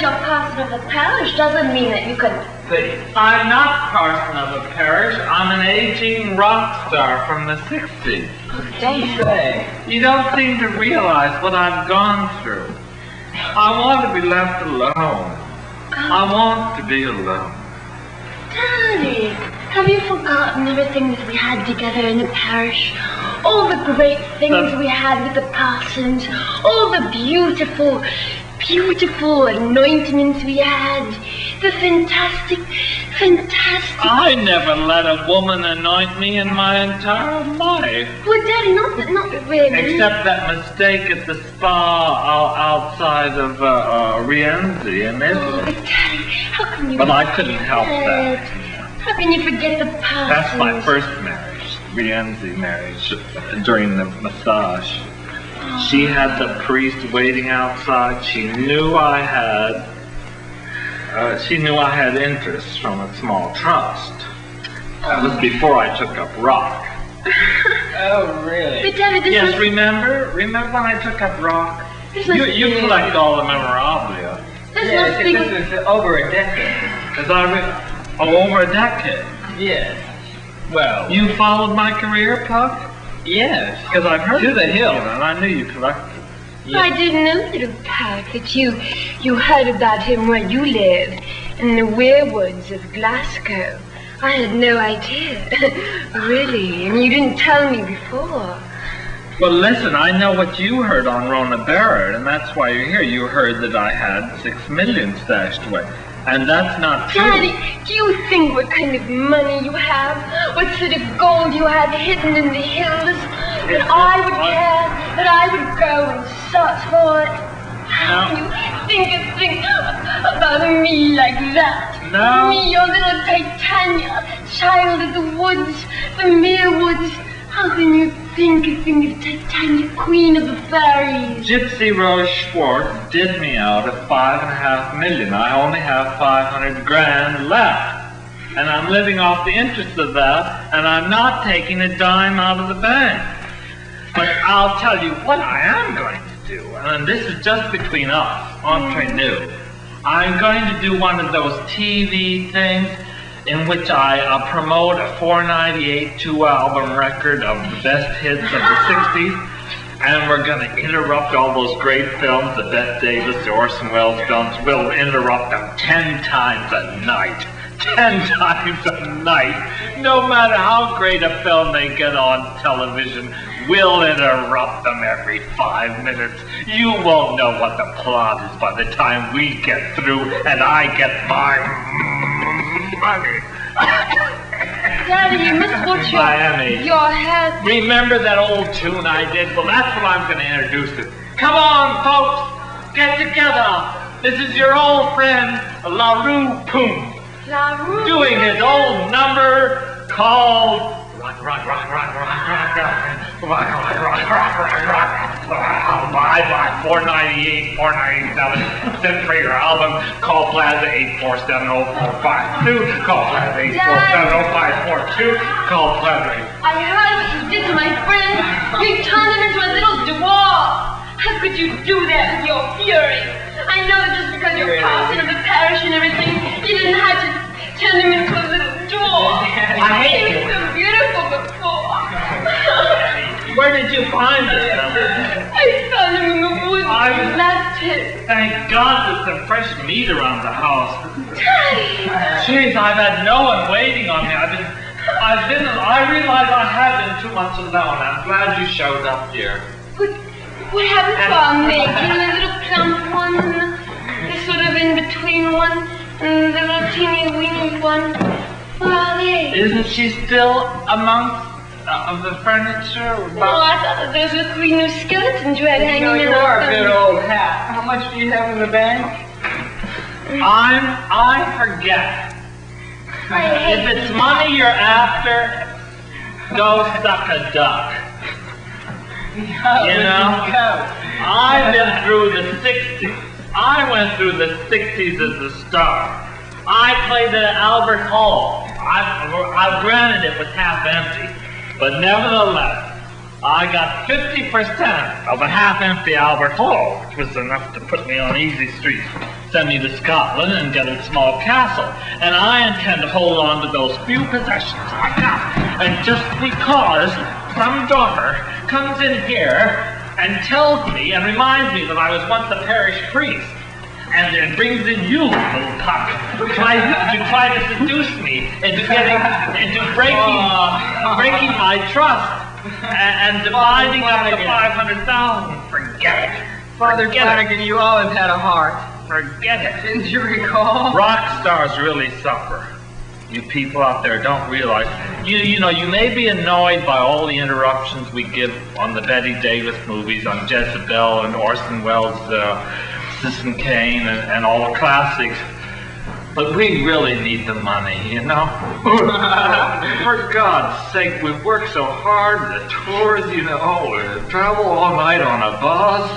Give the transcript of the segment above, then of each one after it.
you're parson of the parish doesn't mean that you can... I'm not parson of a parish. I'm an aging rock star from the 60s. Don't say. You don't seem to realize what I've gone through. I want to be left alone. I want to be alone. Daddy, have you forgotten everything that we had together in the parish? All the great things we had with the parsons, all the beautiful anointments we had, the fantastic... I never let a woman anoint me in my entire life. Well, Daddy, not really. Except that mistake at the spa outside of Rienzi in Italy. Oh, but Daddy, how can you... But I couldn't help that. How can you forget the parsons? That's my first marriage, Rienzi marriage, during the massage. She had the priest waiting outside. She knew I had interest from a small trust. That was before I took up rock. Oh, really? But Daddy, this Yes, was... remember when I took up rock? You collect all the memorabilia. This was over a decade. Over a decade? Yes. Well... You followed my career, Puck? Yes. Because I've heard to the hill. And I knew you collected. Yes. I didn't know, little Puck, that you heard about him where you live, in the weirwoods of Glasgow. I had no idea. Really, and you didn't tell me before. Well, listen, I know what you heard on Rona Barrett, and that's why you're here. You heard that I had 6 million stashed away. And that's not true. Daddy, do you think what kind of money you have? What sort of gold you have hidden in the hills? That I would care, that I would go and search for it? How can you think about me like that? No. Me, your little Titania, child of the woods, the mere woods. How can you think of Titania, queen of the fairies? Gypsy Rose Schwartz did me out of 5.5 million. I only have 500 grand left. And I'm living off the interest of that, and I'm not taking a dime out of the bank. But I'll tell you what I am going to do, and this is just between us, entre nous. I'm going to do one of those TV things in which I promote a 498 2-album record of the best hits of the 60s, and we're going to interrupt all those great films, the Bette Davis, the Orson Welles films. We'll interrupt them 10 times a night. 10 times a night. No matter how great a film they get on television, we'll interrupt them every 5 minutes. You won't know what the plot is by the time we get through and I get my money. Daddy, you must watch your head. Remember that old tune I did? Well, that's what I'm going to introduce it. Come on, folks, get together. This is your old friend, La Rue Poom, doing his old number called Rock, Rock, Rock, Rock, Rock, Rock, Rock, I buy 498, 497. Send for your album. Call Plaza 847-0452. Call Plaza 847-0542. Call Plaza 8. I heard what you did to my friend. You turned him into a little dwarf. How could you do that with your fury? I know that just because you're parson of the parish and everything, you didn't have to turn him into a little dwarf. He was so beautiful before. Where did you find it? I found him in the woods. I left him. Thank God there's some fresh meat around the house. Daddy! Jeez, I've had no one waiting on me. I realize I have been too much alone. I'm glad you showed up here. What happened to our maid? You know, the little plump one, the sort of in-between one, and the little teeny-weeny one. Where are they? Isn't she still amongst of the furniture? Oh, I thought that those were 3 new skeletons you had hanging in You are a good old hat. How much do you have in the bank? I forget. If it's money you're after, go suck a duck. You know? I've been through the 60s. I went through the 60s as a star. I played at Albert Hall. I granted it was half empty, but nevertheless, I got 50% of a half-empty Albert Hall, which was enough to put me on easy street. send me to Scotland and get a small castle. And I intend to hold on to those few possessions I have. And just because some daughter comes in here and tells me and reminds me that I was once a parish priest, and then brings in you, little puck, to try to seduce me into breaking my trust and dividing up the 500,000. Forget it. Father Flanagan, you always had a heart. Forget it. Didn't you recall? Rock stars really suffer. You people out there don't realize. You know, you may be annoyed by all the interruptions we give on the Betty Davis movies, on Jezebel and Orson Welles' Citizen Kane and all the classics, but we really need the money, you know? For God's sake, we've worked so hard, the tours, you know, we travel all night on a bus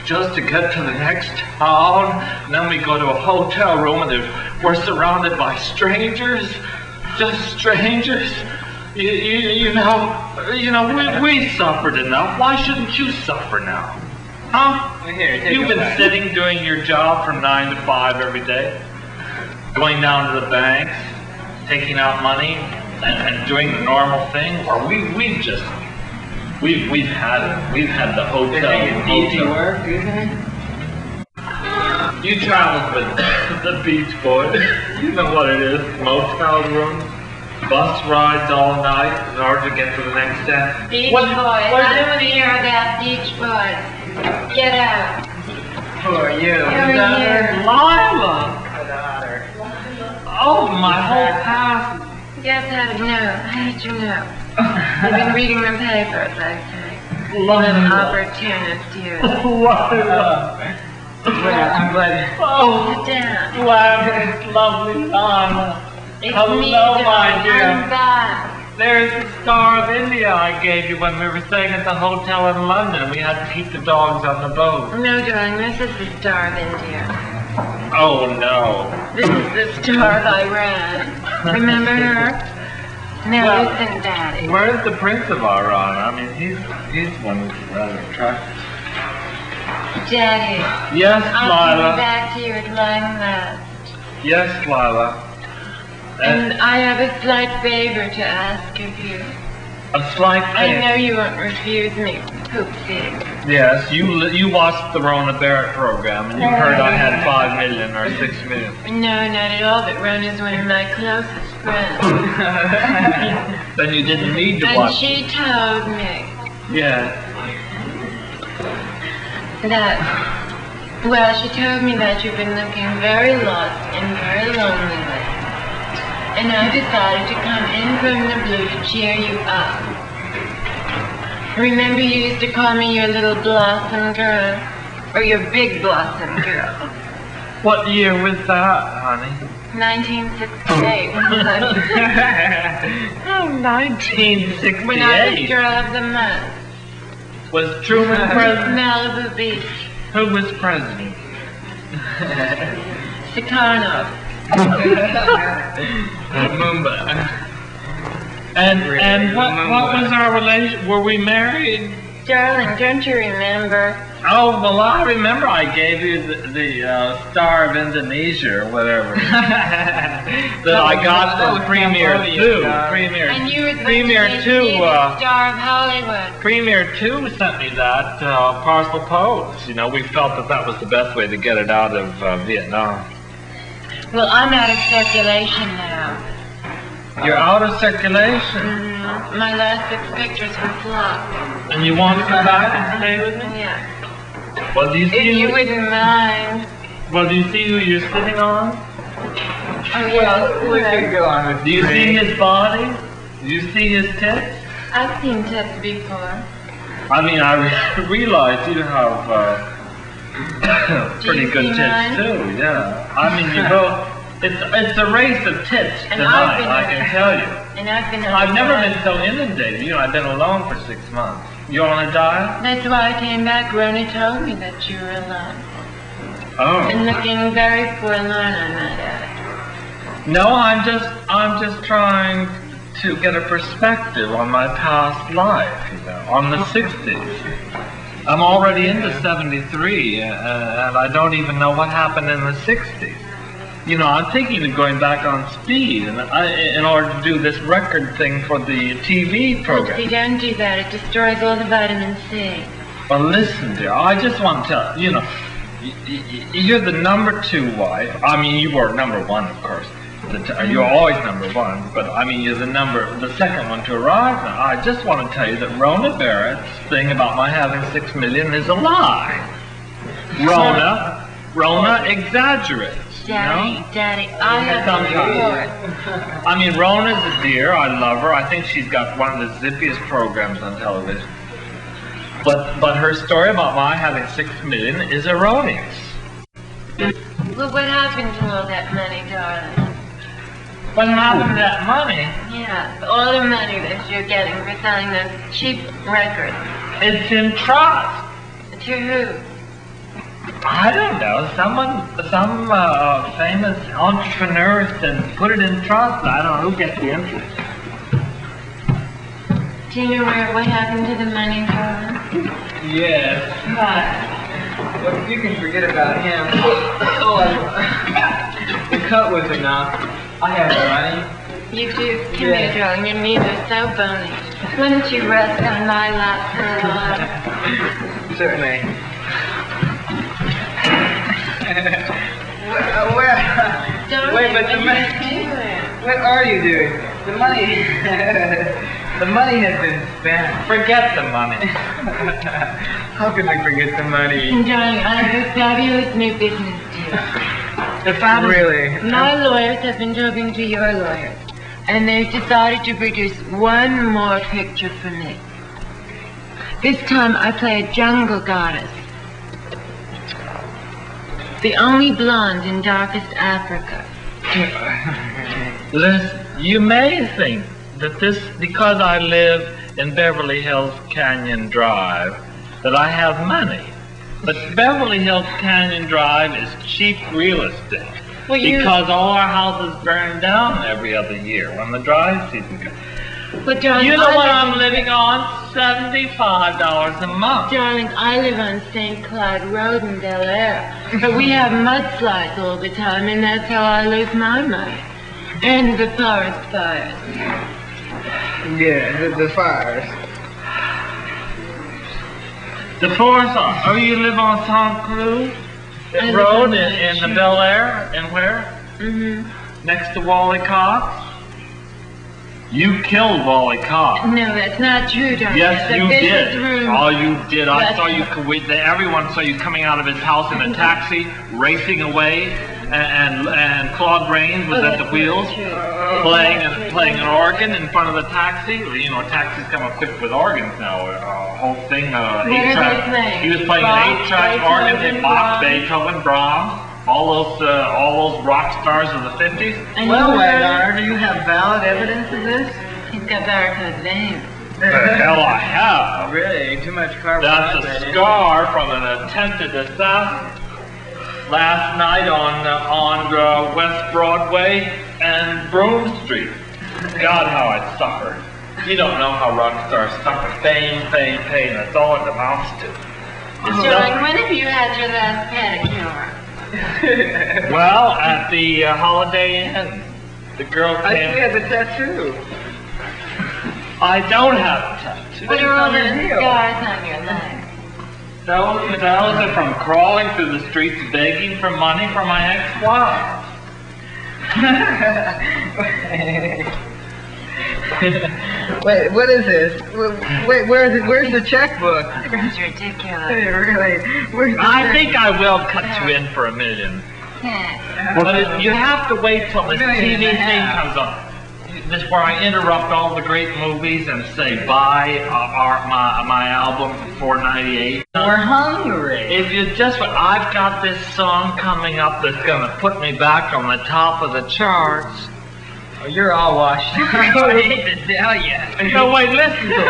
just to get to the next town, and then we go to a hotel room and we're surrounded by strangers, just strangers. You know, we suffered enough. Why shouldn't you suffer now? Huh? Here, You've been sitting doing your job from 9 to 5 every day, going down to the banks, taking out money, and doing the normal thing. Or we've had the hotel. Easy work, isn't it? You traveled with the Beach Boys. You know what it is. Motel rooms, bus rides all night in order to get to the next step. Beach Boys. I don't want to hear about Beach Boys. Get out. Who are you? Lila! The daughter. Oh, my whole past. Yes, how did you know? How did you know? You've been reading the papers, I think. Lila. Opportunist, you. Lila. Well, I'm glad. Oh, Sit down. glamorous, lovely Lila. It's Hello, me, my darling. dear. I'm back. There's the Star of India I gave you when we were staying at the hotel in London. We had to keep the dogs on the boat. No, darling, this is the Star of India. Oh, no. This is the Star of Iran. Remember her? Now Well, listen, Daddy. Where's the Prince of Iran? I mean, he's one who's rather attractive. Daddy, Yes, I'm coming Lila. back to you at long last. Yes, Lila. And I have a slight favor to ask of you. A slight I thing. know you won't refuse me, Poopsie. Yes, you watched the Rona Barrett program and you heard I had 5 million or 6 million. No, not at all, but Rona's one of my closest friends. Then you didn't need to And watch. she told me Yeah. that, well, she told me that you've been looking very lost and very lonely lately. And I decided to come in from the blue to cheer you up. Remember you used to call me your little blossom girl? Or your big blossom girl? What year was that, honey? 1968. Oh, 1968. When I was girl of the month. Was Truman president? Malibu Beach. Who was president? Sukarno. Mumba. And what was our relation? Were we married? Darling, don't you remember? Oh, well, I remember I gave you the Star of Indonesia or whatever that I got from Premier 2. And you were Premier supposed to 2, be the star of Hollywood. Premier 2 sent me that parcel post. You know, we felt that was the best way to get it out of Vietnam. Well, I'm out of circulation now. You're out of circulation, My last 6 pictures were flopped. and you want to come back and stay with me? Yeah. Well, do you If see? you wouldn't mind. Well, do you see who you're sitting on? Oh, yeah. We could go on with Do you see his body? Do you see his tits? I've seen tits before. I mean, I realize you have pretty you good see tits mine? too. Yeah. I mean, you both. It's a race of tits And tonight. I've been I can tell you. And I've been on I've never diet. been so inundated. You know, I've been alone for 6 months. You're on a diet? That's why I came back. Rona told me that you were alone. Oh. And looking very forlorn, I might add. No, I'm just trying to get a perspective on my past life, you know, on the 60s. I'm already into 73, and I don't even know what happened in the 60s. You know, I'm thinking of going back on speed in order to do this record thing for the TV program. Oopsie, don't do that. It destroys all the vitamin C. Well, listen, dear, I just want to tell you, you're the number 2 wife. I mean, you were number 1, of course. You're always number 1, but I mean, you're the second one to arrive now. I just want to tell you that Rona Barrett's thing about my having 6 million is a lie. Rona exaggerates. Daddy, I have to report. I mean, Rona's a dear. I love her. I think she's got one of the zippiest programs on television. But her story about my having 6 million is erroneous. Well, what happened to all that money, darling? What happened to that money? Yeah, all the money that you're getting for selling those cheap records. It's in trust. To who? I don't know. Some famous entrepreneur said put it in trust. I don't know who gets the interest. Do you know what happened to the money, darling? Yes. Well, you can forget about him. The cut was enough. I have money. You do? Come here, darling. Your knees are so bony. Why don't you rest on my lap for a while? Certainly. Wait, but the money. What are you doing? The money. The money has been spent. Forget the money. How could we forget the money? Darling, I have a fabulous new business deal. Really? My lawyers have been talking to your lawyers, and they've decided to produce one more picture for me. This time I play a jungle goddess. The only blonde in darkest Africa. Listen, you may think that because I live in Beverly Hills Canyon Drive, that I have money. But Beverly Hills Canyon Drive is cheap real estate. Because all our houses burn down every other year when the dry season comes. But darling, you know what I'm living on? $75 a month. Darling, I live on St. Cloud Road in Bel Air. But we have mudslides all the time, and that's how I lose my money. And the forest fires. Yeah, the fires. The forest fires. Oh, you live on St. Cloud Road in the Bel Air? And where? Mm-hmm. Next to Wally Cox? You killed Wally Cox. No, that's not true, darling. Yes, you did. Room. Oh, you did. I saw you. Everyone saw you coming out of his house in a taxi, racing away, and Claude Rains was at the wheels, playing an organ in front of the taxi. You know, taxis come equipped with organs now. Whole thing, 8-track. He was playing an 8-track organ. Bach, Beethoven, Brahms. All those rock stars of the 50s. And well, Wagner, do you have valid evidence of this? He's got varicose veins. The hell I have. Really? Too much carbohydrate. That's a scar from an attempted assassin last night on West Broadway and Broome Street. God, how I suffered. You don't know how rock stars suffer. Pain. That's all it amounts to. Darling, when have you had your last pedicure? Well, at the Holiday Inn, the girl came. I see you have a tattoo. I don't have a tattoo. What are all those scars on your leg? Those are from crawling through the streets begging for money for my ex-wife. Wait, what is this? Wait, where's the checkbook? That's ridiculous. Really? I think I will cut you in for $1 million. Yeah. But you have to wait till this TV thing comes on. This where I interrupt all the great movies and say buy my album for $4.98. We're hungry. If you just, I've got this song coming up that's gonna put me back on the top of the charts. Oh, you're all washed up. I hate to tell you. No, wait, listen to it.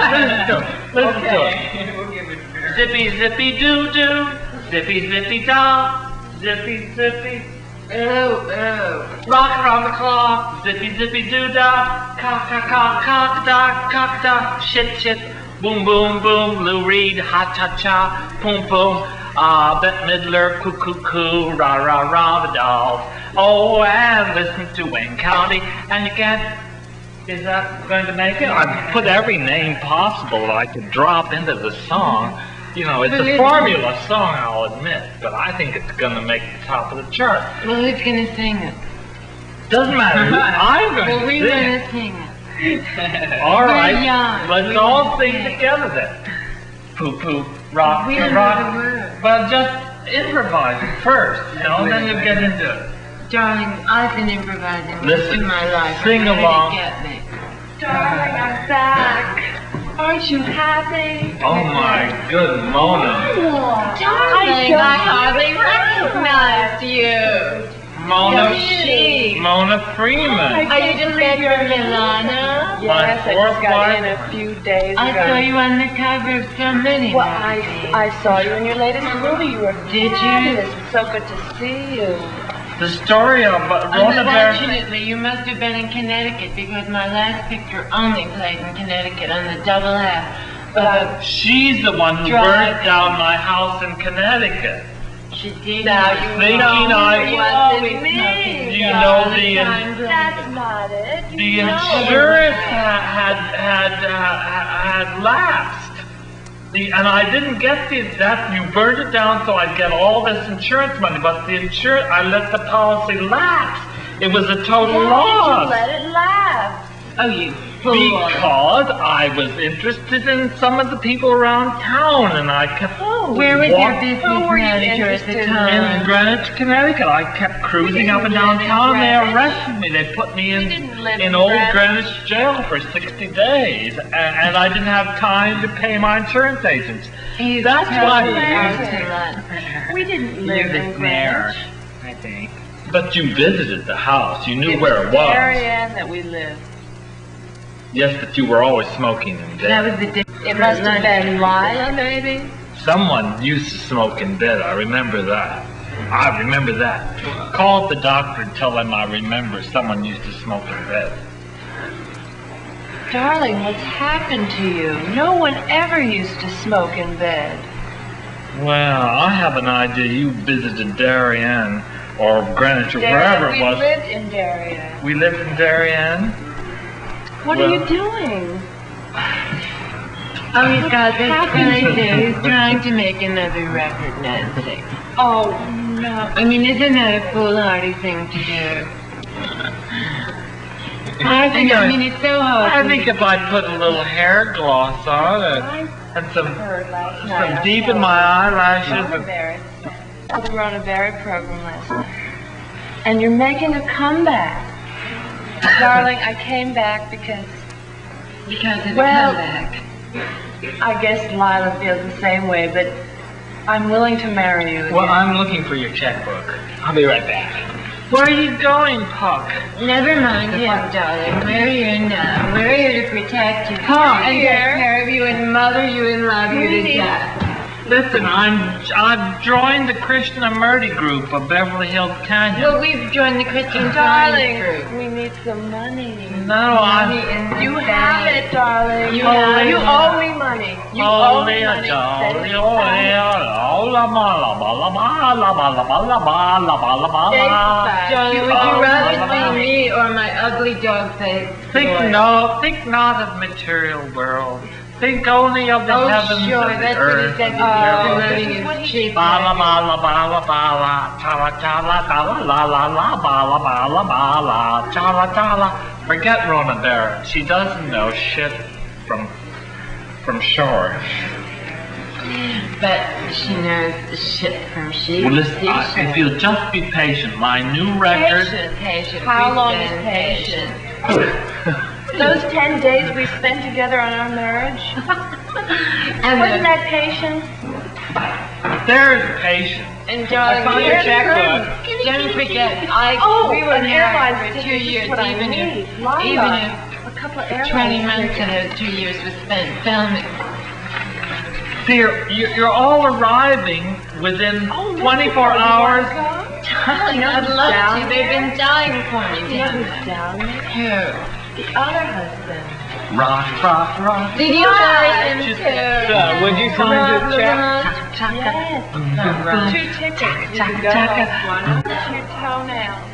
Listen to it. We'll give it a fair. Zippy, zippy, doo doo. Zippy, zippy, da. Zippy, zippy. Oh. Rock around the clock. Zippy, zippy, doo da. Cock, cock, cock, cock, da, cock, da. Shit. Boom, boom, boom, Lou Reed, ha-cha-cha, boom, boom. Bette Midler, coo-coo-coo, rah-rah-rah, the dolls. Oh, and listen to Wayne County, and you can't... Is that going to make it? I've put every name possible that I could drop into the song. You know, it's a formula song, I'll admit, but I think it's going to make the top of the chart. Well, who's going to sing it? Doesn't matter. I'm going to we're sing going it. to sing it. All right, young. let's all sing together then. Poo-poo, rock, We don't rock. know the words. Well, just improvise it first, you know, then you'll get into it. Darling, I've been improvising most Listen, of my life. sing How did along. it get me? Darling, I'm back. Aren't you happy? Oh my good Mona. Darling, I hardly recognized you. Mona Freeman. Are you just back from Milano? Yes, I fourth just got wife. in a few days I ago. saw you on the cover of so many Well, magazines. I saw you in your latest movie. You were Did you? fabulous. It's so good to see you. The story of Rona Bear. Unfortunately, you must have been in Connecticut because my last picture only played in Connecticut on the double half. But She's the one who Drive. burnt down my house in Connecticut. she did. Now not. you Thinking know I- you wasn't always smoking. me. You know That's not it. the You know insurance it. had lapsed. And I didn't get that. You burned it down so I'd get all this insurance money, but the insurance, I let the policy lapse. It was a total Why did loss. you let it lapse? Oh, you fool. Because I was interested in some of the people around town, and I kept Where was your walking business Who were you manager at the interested in? in time? Greenwich, Connecticut. I kept cruising up and down town, and they arrested me. They put me We didn't live in in old Greenwich. Greenwich jail for 60 days, and I didn't have time to pay my insurance agents. He's That's why- totally out to lunch. We didn't live in Greenwich. I think. But you visited the house. You knew It where was it the was. area that we lived. Yes, but you were always smoking in bed. That was the day. It must have been Lila, maybe. Someone used to smoke in bed. I remember that. I remember that. Call up the doctor and tell them I remember someone used to smoke in bed. Darling, what's happened to you? No one ever used to smoke in bed. Well, I have an idea. You visited Darien or Greenwich or wherever it we was. lived in Darsea. We lived in Darien. What Well- are you doing? Oh, he's got this crazy. He's trying to make another record, Nancy. Oh, no. I mean, isn't that a foolhardy thing to do? I mean, it's so hard. I think if I put a little hair gloss on and some deep in my eyelashes. We were on a very program last night. And you're making a comeback. Darling, I came back because Because of the Well- comeback. I guess Lila feels the same way, but I'm willing to marry you again. Well, I'm looking for your checkbook. I'll be right back. Where are you going, Puck? Never mind him, darling. We're here now. We're here to protect you. And take care of you and mother you and love you to death. Listen, I've joined the Krishnamurti group of Beverly Hills Canyon. Well, we've joined the Christian Darling, Science group. we need some money. No, You have it, darling. You have it. You owe me money. You owe me money. Darling, would you rather see me or my ugly dog face? Think not of material world. Think only of the Oh, heavens sure, and the that's what he earth. said and before the cheap. Bala bala bala bala, chala chala chala la la la bala bala bala, chala chala. Forget Rona Bear. She doesn't know shit from shore. But she knows the shit from sheep. Well, listen, if you'll just be patient, my new record. Patient. How We've long been is patient? Those 10 days we spent together on our marriage. And Wasn't that patience? There's patience. And darling, found your checkbook. don't forget, we were an airline married for 2 ticket. This years, is what I even need. if Lila, a couple of airline 20 months tickets. of those 2 years was spent filming. Dear, you're all arriving within 24 hours. I'd love to. They've been dying for me. You know who's down there? Who? The other husband. Rock. Did you buy him too? Would you sign this check? Yes. 2 tickets. One on 2 toenails.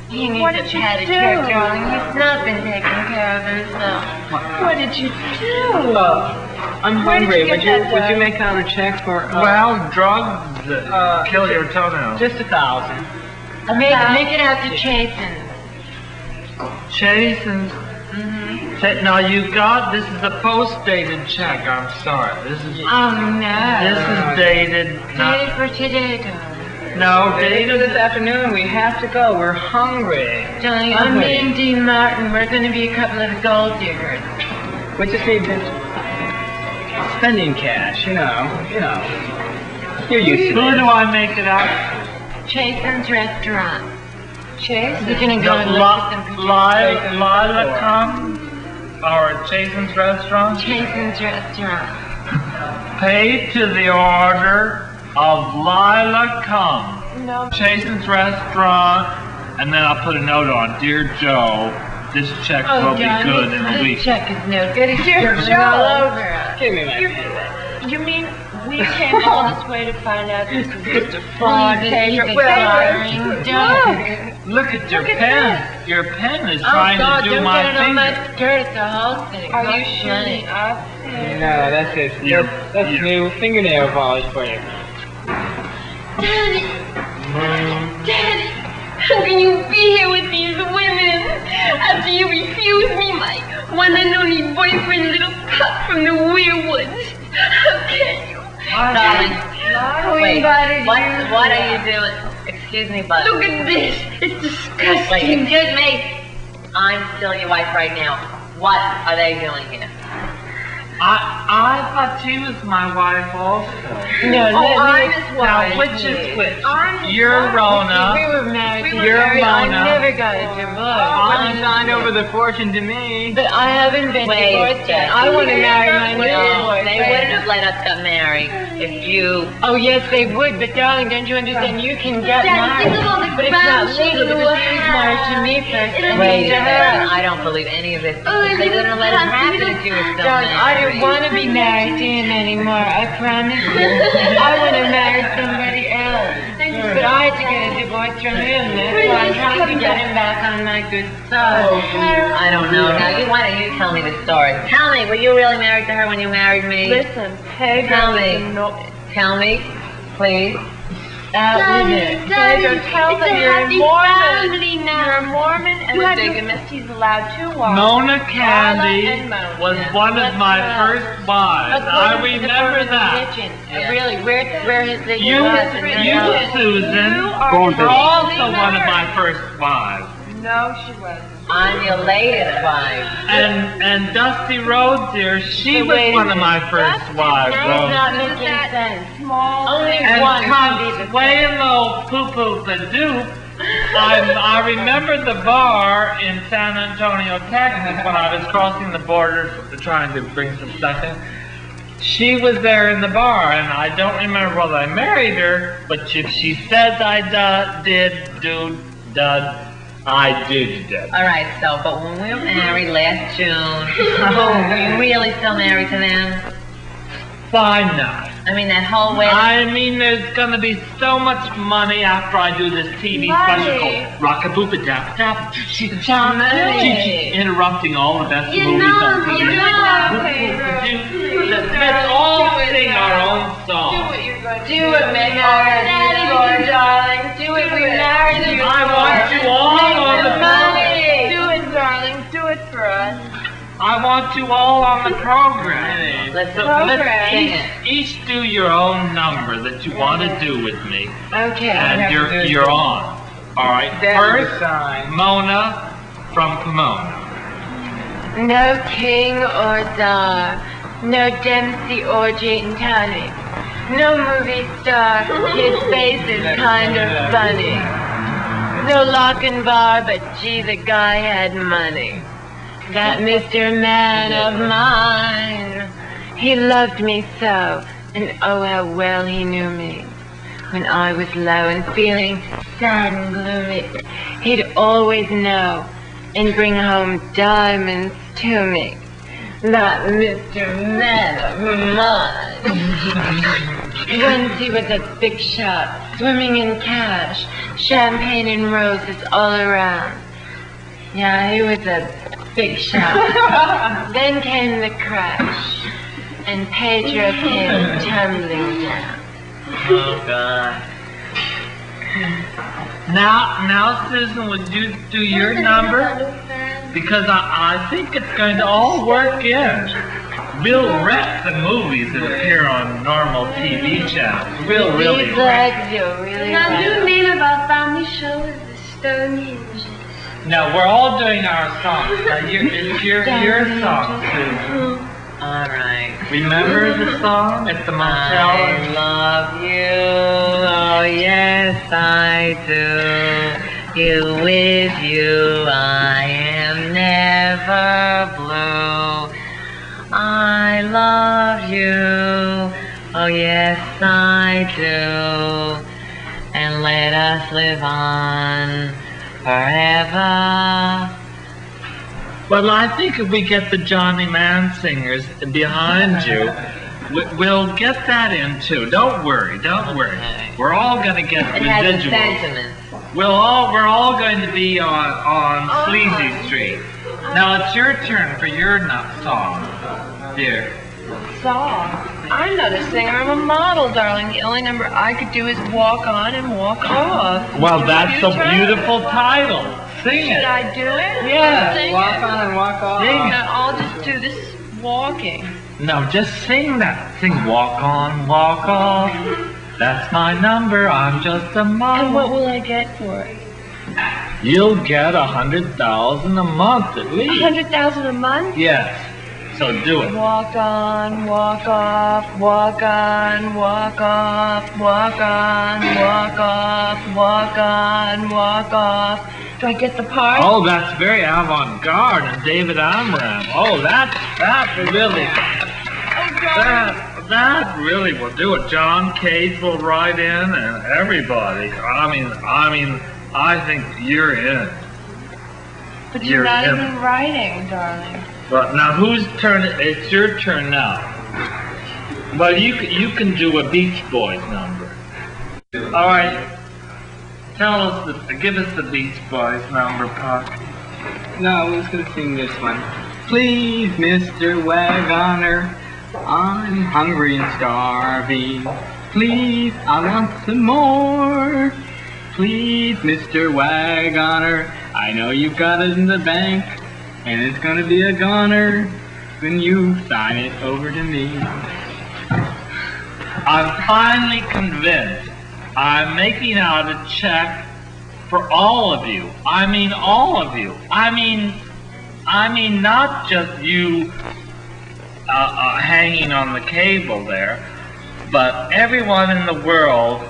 He needs What a did you pedicure, do? darling. He's not been taking care of himself. What did you do? I'm Where did hungry. you get Would that you done? make out a check for? Well, drugs kill your toenails. Just 1,000. Make it out to Chasen. Jason's. Now you got this is a post-dated check. I'm sorry. This is Oh no. dated. Dated for today, darling. No, Later dated. this afternoon, we have to go. We're hungry. Darling, I'm me and Dean Martin. We're going to be a couple of gold diggers. We just need to spending cash, you know. You're used to Who it. do I make it out? Chasen's restaurant. Chase? We're going to go and look at them. Lila come or Jason's restaurant. Chasen's restaurant. Pay to the order of Lila come. No. Jason's restaurant, and then I'll put a note on, Dear Joe, this check will be darling, good in a this week. check is no good. He's Dear dribbling Joe. all over us. Give me my You mean we came all this way to find out this is just a fraud He's paper? expiring. Don't. Look at your pen. Your pen is Oh trying God, to do don't my get it on my finger. skirt. It's a whole thing. Are you That's shooting funny. up? No, that's it. That's new fingernail polish for you. Daddy! Daddy! How can you be here with these women after you refuse me my one and only boyfriend, little cut from the Weirwoods? How can you? Darling, Who invited what you? are you doing? Excuse me, but Look at this! It's wait, disgusting! excuse me. I'm still your wife right now. What are they doing here? I thought she was my wife also. No, I'm his Now, wife. which is which? I'm his You're wife. We Rona. were married. We to were You're married. I Mona. never got a divorce. I signed over the fortune to me. But I haven't been Wait, divorced yet. Dad. I want to marry my new No, they wouldn't boyfriend. have let us get married if you. Oh yes, they would. But darling, don't you understand? You can get Daddy, married, think of all the but it's not grandchildren legal we'll because he was married to me first. and Wait me a to her. second. I don't believe any of this. Oh, They wouldn't let us happen if you were still Darling, I don't married. want to be married to him anymore. I promise you. I want to marry somebody else. But I had to get a divorce from him. That's why I'm trying to get him back on my good side. I don't know. Now, why don't you tell me the story? Tell me, were you really married to her when you married me? Listen, Pedro Tell me. is no... Tell me, please. Out with it. Pedro, tell it's them a you're a happy Mormon. family You're now. a Mormon and You a had to- bigamist. He's allowed 2 wives. Mona Candy and Mona. was one of my first wives. I remember that. Yeah. Really, where has the You, Susan, were also one of my first wives. No, she wasn't. I'm your latest wife. And Dusty Rhodes here, she was one of my first wives. That's not This is making that sense. small... Only And one can be the Consuelo Poo-Poo Padoo, I remember the bar in San Antonio, Texas, when I was crossing the border trying to bring some stuff in. She was there in the bar, and I don't remember whether I married her, but if she says I I did. All right, so, but when we were married last June, were you really still married to them? Why not? I mean, that whole wedding. I mean, there's gonna be so much money after I do this TV special called Rockaboopa Dap Dap. She's interrupting all the best You movies know, on TV. you know. Let's all sing our own Do song. what you're going to Do it, man. darling. Do it. We married you. I want you all on the program. Do it, darling. Do it for us. I want you all on the program. Let's Let's sing it. each do your own number that you want to do with me, Okay. and you're on. All right. First, Mona from Pomona. No king or czar, no Dempsey or Jayton Tonic, no movie star, his face is kind of funny. No lock and bar, but gee, the guy had money. That Mr. Man of mine, he loved me so, and oh how well he knew me. When I was low and feeling sad and gloomy, he'd always know and bring home diamonds to me. That Mr. Man of mine. Once he was a big shot, swimming in cash, champagne and roses all around. Yeah, he was a big shot. Then came the crash, and Pedro came tumbling down. Oh, God. Now, Susan, would you do your number? Because I think it's going to all work in. We'll wreck the movies that appear on normal TV channels. We'll really wreck. Now, the name of our family show is the Stonehenges. No, we're all doing our songs. Now, it's your song, Susan. All right. Remember the song at the motel? I love you. Oh, yes, I do. With you, I am never blue. I love you. Oh, yes, I do. And let us live on forever. Well, I think if we get the Johnny Mann singers behind you, we'll get that in too. Don't worry. We're all going to get residuals. We're all going to be on Sleazy Street. Now it's your turn for your song, dear. Song? I'm not a singer, I'm a model, darling. The only number I could do is walk on and walk off. Well, that's a beautiful title. Sing it. Should I do it? Yeah. Sing Walk it. on and walk off. Sing. No, I'll just do this walking. No, just sing that. Sing walk on, walk off. That's my number, I'm just a model. And what will I get for it? You'll get 100,000 a month at least. 100,000 a month? Yes. So do it. Walk on, walk off, walk on, walk off, walk on, walk off, walk on, walk off. Do I get the part? Oh, that's very avant-garde and David Amram. Oh, that really, that really will do it. John Cage will write in and everybody. I think you're in. But you're not in. even writing, darling. But now whose turn? It's your turn now. Well, you can do a Beach Boys number. All right. Give us the Beach Boys number, Puck. No, I was going to sing this one. Please, Mr. Wagoner, I'm hungry and starving. Please, I want some more. Please, Mr. Wagoner, I know you've got it in the bank, and it's going to be a goner when you sign it over to me. I'm finally convinced. I'm making out a check for all of you. I mean all of you. I mean not just you hanging on the cable there, but everyone in the world.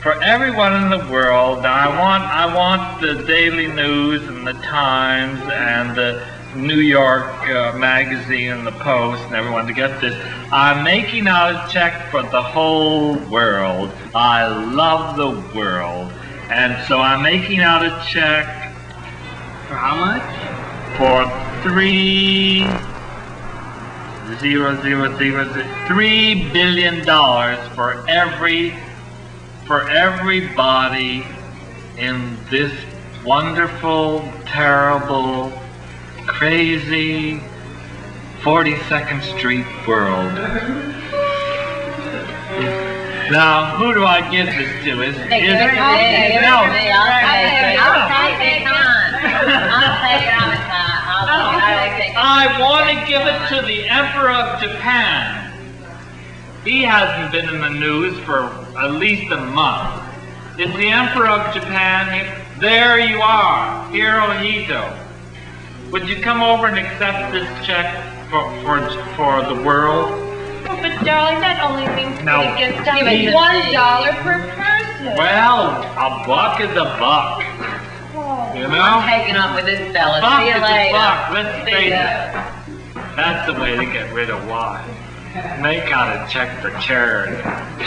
For everyone in the world. Now I want the Daily News and the Times and the New York Magazine and the Post and everyone to get this. I'm making out a check for the whole world. I love the world. And so I'm making out a check. For how much? For $3 billion for everybody in this wonderful, terrible, crazy 42nd Street world. Now, who do I give this to? I'll take it. Come on. I'll take it on the top. I want to give it to the Emperor of Japan. He hasn't been in the news for at least a month. Is the Emperor of Japan here? There you are, Hirohito. Would you come over and accept this check for the world? Oh, but darling, that only means No. that it gets down to $1 per person. Well, a buck is a buck. You know? I'm taking up with this fella. Buck See you is a later. buck. Let's See face ya. it. That's the way to get rid of wives. make out a check for charity.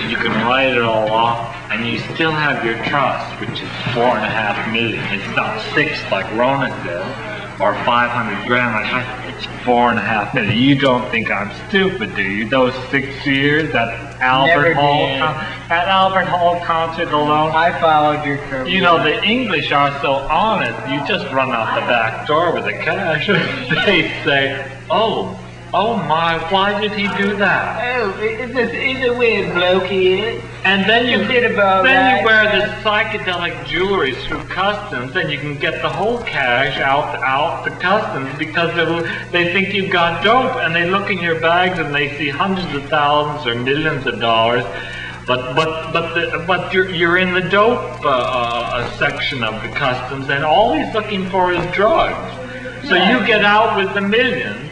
You can write it all off, and you still have your trust, which is $4.5 million. It's not 6 like Rona said, or 500 grand like I. It's $4.5 million. You don't think I'm stupid, do you? Those 6 years at Albert Hall concert alone. I followed your career. You know, the English are so honest. You just run out the back door with the cash. They say, oh my, why did he do that? Oh, is a weird bloke he is. And then you wear this psychedelic jewelry through customs, and you can get the whole cash out the customs because they think you've got dope, and they look in your bags and they see hundreds of thousands or millions of dollars. But you're in the dope section of the customs, and all he's looking for is drugs. So you get out with the millions,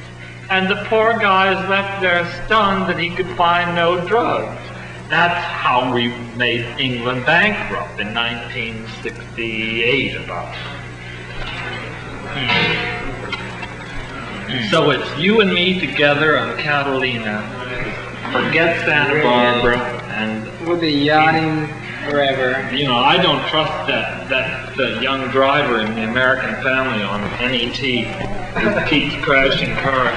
and the poor guy is left there stunned that he could find no drugs. That's how we made England bankrupt in 1968 about. So it's you and me together on Catalina. Forget Santa Barbara and we'll be yachting forever. You know, I don't trust that young driver in the American Family on NET who keeps crashing cars.